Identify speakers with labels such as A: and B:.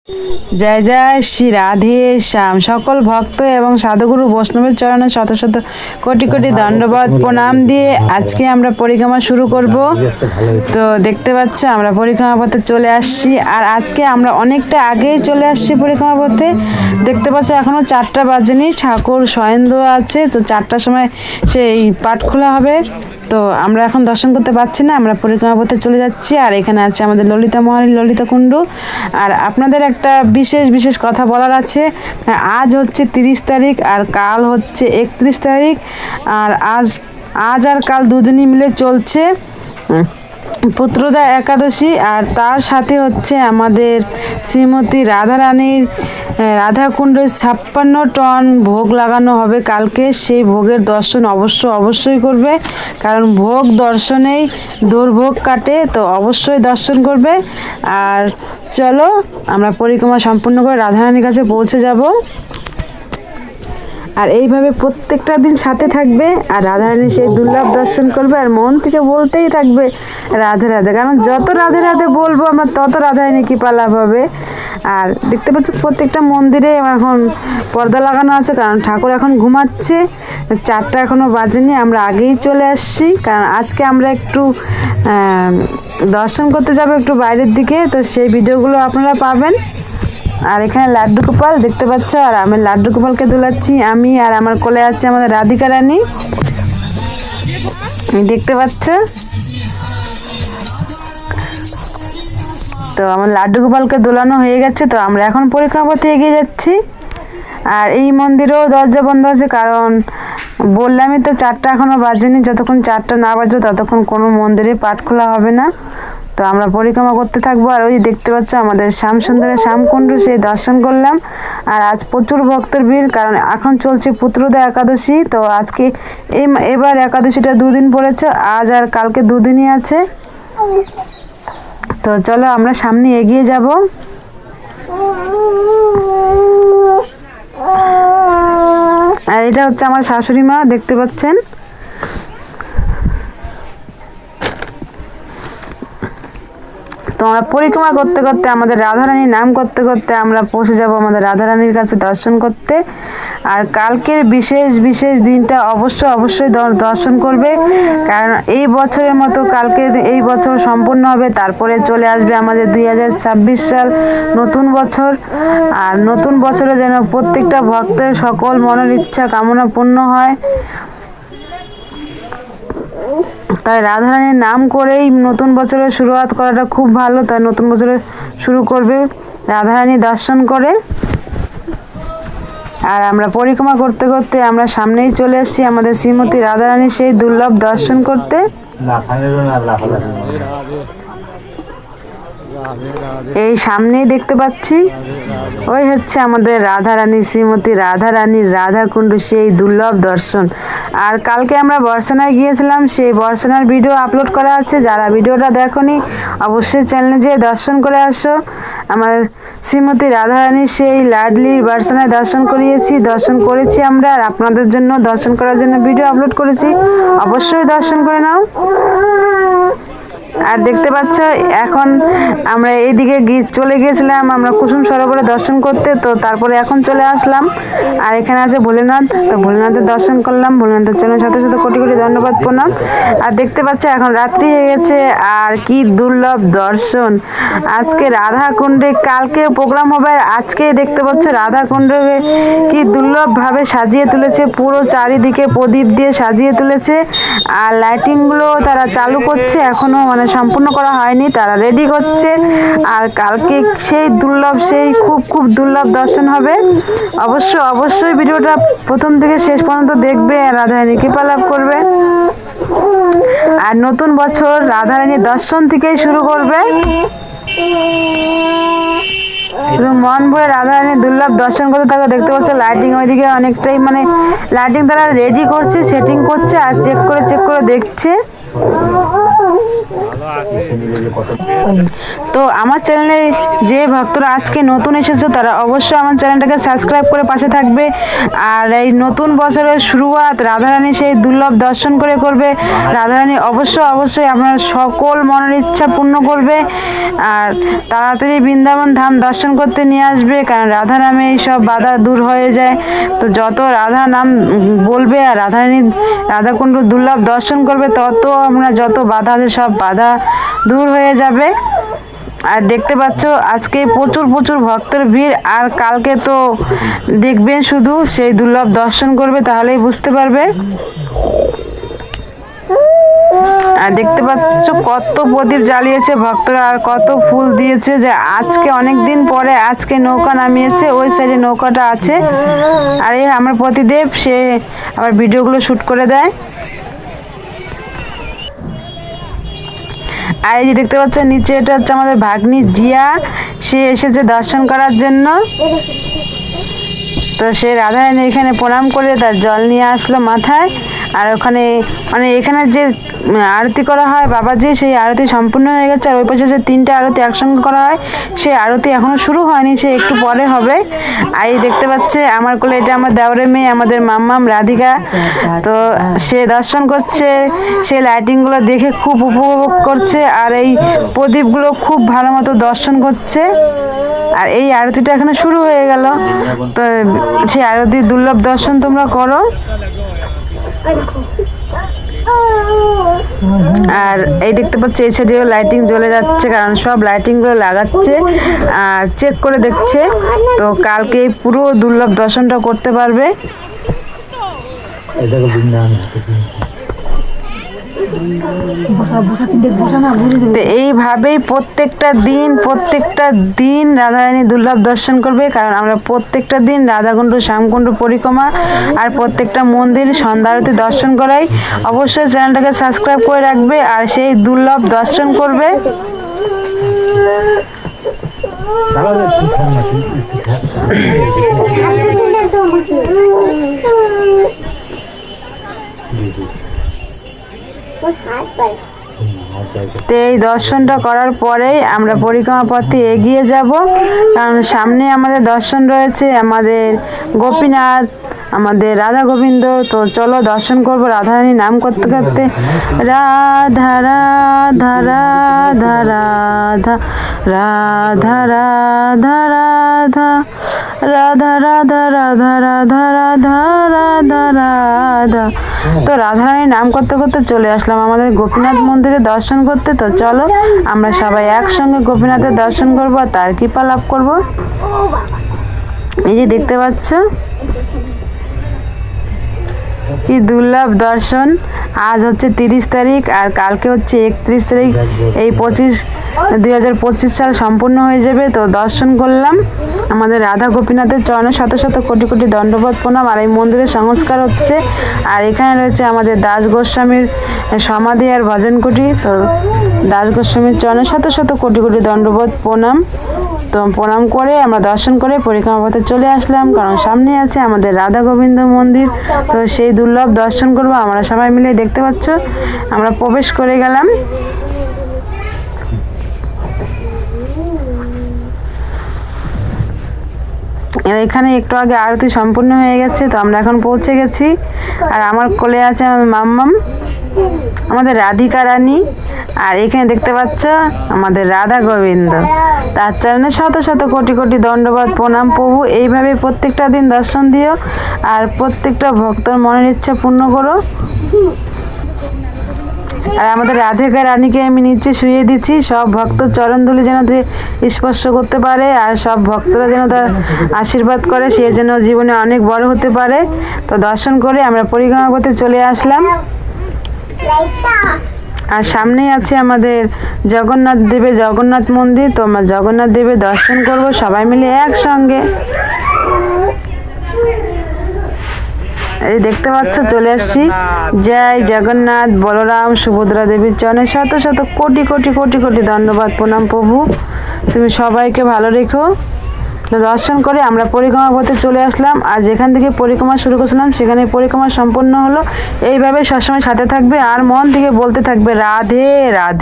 A: জয় জয় শ্রী রাধে শ্যাম। সকল ভক্ত এবং সাধুগুরু বৈষ্ণবের চরণে শত শত কোটি কোটি দণ্ডবত প্রণাম দিয়ে আজকে আমরা পরিক্রমা শুরু করব। তো দেখতে পাচ্ছ আমরা পরিক্রমা পথে চলে আসছি, আর আজকে আমরা অনেকটা আগেই চলে আসছি পরিক্রমা পথে। দেখতে পাচ্ছ এখনো 4টা বাজেনি, ঠাকুর শয়ন দেওয়া আছে, তো 4টার সময় সেই পাট খোলা হবে। তো আমরা এখন দর্শন করতে পারছি না, আমরা পরিক্রমা পথে চলে যাচ্ছি। আর এখানে আছে আমাদের ললিতা মহারানী, ললিতা কুণ্ড। আর আপনাদের একটা বিশেষ কথা বলার আছে। আজ হচ্ছে 30 তারিখ আর কাল হচ্ছে 31 তারিখ। আর আজ আর কাল দুদিনই মিলে চলছে পুত্রদা একাদশী। আর তার সাথে হচ্ছে আমাদের শ্রীমতী রাধারানীর রাধাকুণ্ডে 56 টন ভোগ লাগানো হবে কালকে। সেই ভোগের দর্শন অবশ্যই করবে, কারণ ভোগ দর্শনেই দুর্ভোগ কাটে, তো অবশ্যই দর্শন করবে। আর চলো আমরা পরিক্রমা সম্পূর্ণ করে রাধারানীর কাছে পৌঁছে যাব। আর এইভাবে প্রত্যেকটা দিন সাথে থাকবে, আর রাধারানী সেই দুর্লভ দর্শন করবে, আর মন থেকে বলতেই থাকবে রাধে রাধে, কারণ যত রাধে রাধে বলবো আমরা তত রাধারানী কৃপা লাভ হবে। আর দেখতে পাচ্ছ প্রত্যেকটা মন্দিরে এখন পর্দা লাগানো আছে, কারণ ঠাকুর এখন ঘুমাচ্ছে। 4টা এখনও বাজেনি, আমরা আগেই চলে আসছি, কারণ আজকে আমরা একটু দর্শন করতে যাবো একটু বাইরের দিকে, তো সেই ভিডিওগুলো আপনারা পাবেন। আর এখানে লাড্ডু গোপাল দেখতে পাচ্ছ, আর আমি লাড্ডু গোপালকে দুলাচ্ছি আমি, আর আমার কোলে আছে আমাদের রাধিকা রানী দেখতে পাচ্ছ। তো আমার লাড্ডু গোপালকে দোলানো হয়ে গেছে, তো আমরা এখন পরিক্রমা পথে এগিয়ে যাচ্ছি। আর এই মন্দিরেও দরজা বন্ধ আছে, কারণ বললামই তো 4টা এখনও বাজেনি, যতক্ষণ 4টা না বাজবে ততক্ষণ কোনো মন্দিরে পাঠ খোলা হবে না। তো আমরা পরিক্রমা করতে থাকবো। আর ওই দেখতে পাচ্ছ আমাদের শ্যামসুন্দরের শ্যামকুণ্ড, সেই দর্শন করলাম। আর আজ প্রচুর ভক্তের ভিড়, কারণ এখন চলছে পুত্রদা একাদশী। তো আজকে এবার একাদশীটা 2 দিন পড়েছে, আজ আর কালকে 2 দিনই আছে। তো চলো আমরা সামনে এগিয়ে যাব। আর এটা হচ্ছে আমার শাশুড়ি মা দেখতে পাচ্ছেন। তো আমরা পরিক্রমা করতে করতে আমাদের রাধারানীর নাম করতে করতে আমরা পৌঁছে যাব আমাদের রাধারানীর কাছে দর্শন করতে। আর কালকের বিশেষ দিনটা অবশ্যই দর্শন করবে, কারণ এই বছরের মতো কালকে এই বছর সম্পূর্ণ হবে, তারপরে চলে আসবে আমাদের 2026 সাল নতুন বছর। আর নতুন বছরে যেন প্রত্যেকটা ভক্তের সকল মনের ইচ্ছা কামনা পূর্ণ হয়। তাই রাধারানীর নাম করেই নতুন বছরের শুরুয়াত করাটা খুব ভালো। তাই নতুন বছরে শুরু করবে রাধারানী দর্শন করে। আর আমরা পরিক্রমা করতে করতে আমরা সামনেই চলে এসেছি আমাদের শ্রীমতী রাধারানীর সেই দুর্লভ দর্শন করতে। এই সামনেই দেখতে পাচ্ছি ওই হচ্ছে আমাদের রাধারানী, শ্রীমতী রাধারানীর রাধাকুণ্ড, সেই দুর্লভ দর্শন। আর কালকে আমরা বর্ষানায় গিয়েছিলাম, সেই বর্ষানার ভিডিও আপলোড করা আছে, যারা ভিডিওটা দেখোনি অবশ্যই চ্যানেলে যেয়ে দর্শন করে আসো। আমার শ্রীমতী রাধারানীর সেই লাডলির বর্ষানায় দর্শন করেছি আমরা, আর আপনাদের জন্য দর্শন করার জন্য ভিডিও আপলোড করেছি, অবশ্যই দর্শন করে নাও। আর দেখতে পাচ্ছ এখন আমরা এইদিকে চলে গিয়েছিলাম আমরা কুসুম সরোবরে দর্শন করতে, তো তারপরে এখন চলে আসলাম। আর এখানে আছে ভোলেনাথ, তো ভোলেনাথের দর্শন করলাম। ভোলেনাথের জন্য শত শত কোটি কোটি ধন্যবাদ প্রণাম। আর দেখতে পাচ্ছ এখন রাত্রি হয়ে গেছে, আর কি দুর্লভ দর্শন। আজকে রাধাকুণ্ডে কালকে প্রোগ্রাম হবে, আর আজকে দেখতে পাচ্ছ রাধাকুণ্ডে কি দুর্লভভাবে সাজিয়ে তুলেছে, পুরো চারিদিকে প্রদীপ দিয়ে সাজিয়ে তুলেছে। আর লাইটিংগুলো তারা চালু করছে, এখনো মানে সম্পূর্ণ করা হয়নি, তারা রেডি করছে। আর কালকে সেই দুর্লভ, সেই খুব দুর্লভ দর্শন হবে। অবশ্যই ভিডিওটা প্রথম থেকে শেষ পর্যন্ত দেখবে, রাধারানী কৃপা লাভ করবে। আর নতুন বছর রাধারানীর দর্শন থেকেই শুরু করবে। মন ভরে রাধারানীর দুর্লভ দর্শন করতে থাকে। দেখতে পাচ্ছ লাইটিং ওইদিকে অনেকটাই মানে লাইটিং তারা রেডি করছে, সেটিং করছে, আর চেক করে দেখছে। তো আমার চ্যানেলে যে ভক্তরা আজকে নতুন এসেছো তারা অবশ্যই আমার চ্যানেলটাকে সাবস্ক্রাইব করে পাশে থাকবে। আর এই নতুন বছরের শুরুয়াত রাধারানী সেই দুর্লভ দর্শন করে করবে। রাধারানী অবশ্যই আপনার সকল মনের ইচ্ছা পূর্ণ করবে আর তাড়াতাড়ি বৃন্দাবন ধাম দর্শন করতে নিয়ে আসবে, কারণ রাধা নামে এই সব বাধা দূর হয়ে যায়। তো যত রাধা নাম বলবে আর রাধাকুণ্ড দুর্লভ দর্শন করবে তত আমরা যত বাধা আছে সব বাধা দূর হয়ে যাবে। আর দেখতে পাচ্ছ আজকে প্রচুর ভক্তের ভিড়, আর কালকে তো দেখবেন শুধু সেই দুর্লভ দর্শন করবে, তাহলেই বুঝতে পারবে। আর দেখতে পাচ্ছ কত প্রদীপ জ্বালিয়েছে ভক্তরা আর কত ফুল দিয়েছে, যে আজকে অনেক দিন পরে আজকে নৌকা নামিয়েছে, ওই সাইডে নৌকাটা আছে। আর এই আমার প্রতিদেব সে আবার ভিডিওগুলো শুট করে দেয়। আর এই যে দেখতে পাচ্ছ নিচে এটা হচ্ছে আমাদের ভাগ্নি জিয়া, সে এসেছে দর্শন করার জন্য। তো সে রাধারানী এখানে প্রণাম করে তার জল নিয়ে আসলো মাথায়। আর ওখানে মানে এখানে যে আরতি করা হয় বাবাজি, সেই আরতি সম্পূর্ণ হয়ে গেছে। আর ওই পাশে যে 3টে আরতি একসঙ্গে করা হয় সেই আরতি এখনো শুরু হয়নি, সে একটু পরে হবে। আর এই দেখতে পাচ্ছে আমার কোলে এটা আমার দেওরের মেয়ে, আমাদের মাম্মাম রাধিকা। তো সে দর্শন করছে, সে লাইটিংগুলো দেখে খুব উপভোগ করছে আর এই প্রদীপগুলো খুব ভালো মতো দর্শন করছে। আর এই আরতিটা এখানে শুরু হয়ে গেল, তো সেই আরতির দুর্লভ দর্শন তোমরা করো। আর এই দেখতে পাচ্ছি এই সাইডেও লাইটিং জ্বলে যাচ্ছে, কারণ সব লাইটিংগুলো লাগাচ্ছে আর চেক করে দেখছে। তো কালকে পুরো দুর্লভ দর্শনটা করতে পারবে। তো এইভাবেই প্রত্যেকটা দিন রাধারানী দুর্লভ দর্শন করবে, কারণ আমরা প্রত্যেকটা দিন রাধাকুণ্ড শ্যামকুণ্ড পরিক্রমা আর প্রত্যেকটা মন্দির সন্ধ্যা আরতি দর্শন করাই। অবশ্যই চ্যানেলটাকে সাবস্ক্রাইব করে রাখবে আর সেই দুর্লভ দর্শন করবে। তো এই দর্শনটা করার পরেই আমরা পরিক্রমা পথে এগিয়ে যাব, কারণ সামনে আমাদের দর্শন রয়েছে আমাদের গোপীনাথ, আমাদের রাধা গোবিন্দ। তো চলো দর্শন করব রাধারানী নাম করতে করতে, রাধা রাধা রাধা রাধা রাধা রাধা রাধা রাধা রাধা রাধা রাধা রাধা রাধা রাধা। তো রাধারানীর নাম করতে করতে চলে আসলাম আমাদের গোপীনাথ মন্দিরে দর্শন করতে। তো চলো আমরা সবাই একসঙ্গে গোপীনাথের দর্শন করবো আর তার কৃপা লাভ করবো। এই যে দেখতে পাচ্ছ কি দুর্লভ দর্শন। আজ হচ্ছে 30 তারিখ আর কালকে হচ্ছে 31 তারিখ। এই 2025 সাল সম্পূর্ণ হয়ে যাবে। তো দর্শন করলাম আমাদের রাধা গোপীনাথের চরণে শত কোটি দণ্ডবোধ প্রণাম। আর এই মন্দিরের সংস্কার হচ্ছে, আর এখানে রয়েছে আমাদের দাস গোস্বামীর সমাধি আর ভজন কুটি। তো দাস গোস্বামীর চরণে শত কোটি দণ্ডবোধ প্রণাম। তো প্রণাম করে আমরা দর্শন করে পরিক্রমা পথে চলে আসলাম, কারণ সামনে আছে আমাদের রাধা গোবিন্দ মন্দির। তো সেই দুর্লভ দর্শন করব আমরা সবাই মিলে। দেখতে পাচ্ছ আমরা প্রবেশ করে গেলাম। এখানে একটু আগে আরতি সম্পূর্ণ হয়ে গেছে, তো আমরা এখন পৌঁছে গেছি। আর আমার কোলে আছে আমার মাম্মাম, আমাদের রাধিকা রানী। আর এখানে দেখতে পাচ্ছ আমাদের রাধা গোবিন্দ, তার চরণে শত কোটি দণ্ডবোধ প্রণাম। প্রভু এইভাবে প্রত্যেকটা দিন দর্শন দিও আর প্রত্যেকটা ভক্তর মনের ইচ্ছা পূর্ণ করো। আর আমাদের রাধিকা রানীকে আমি নিচে শুয়ে দিচ্ছি, সব ভক্ত চরণধুলি যেন স্পর্শ করতে পারে আর সব ভক্তরা যেন তার আশীর্বাদ করে, সে যেন জীবনে অনেক বড় হতে পারে। তো দর্শন করে আমরা পরিক্রমা করতে চলে আসলাম। আর সামনেই আছে আমাদের জগন্নাথ দেবের জগন্নাথ মন্দির। তো আমরা জগন্নাথ দেবের দর্শন করব সবাই মিলে একসঙ্গে। এই দেখতে পাচ্ছ চলে আসছি। জয় জগন্নাথ বলরাম সুভদ্রা দেবীর চরণে শত কোটি দণ্ডবাদ প্রণাম। প্রভু তুমি সবাইকে ভালো রেখো। তো দর্শন করে আমরা পরিক্রমা করতে চলে আসলাম। আর যেখান থেকে পরিক্রমা শুরু করেছিলাম সেখানে পরিক্রমা সম্পন্ন হলো। এইভাবে সবসময় সাথে থাকবে আর মন থেকে বলতে থাকবে রাধে রাধে।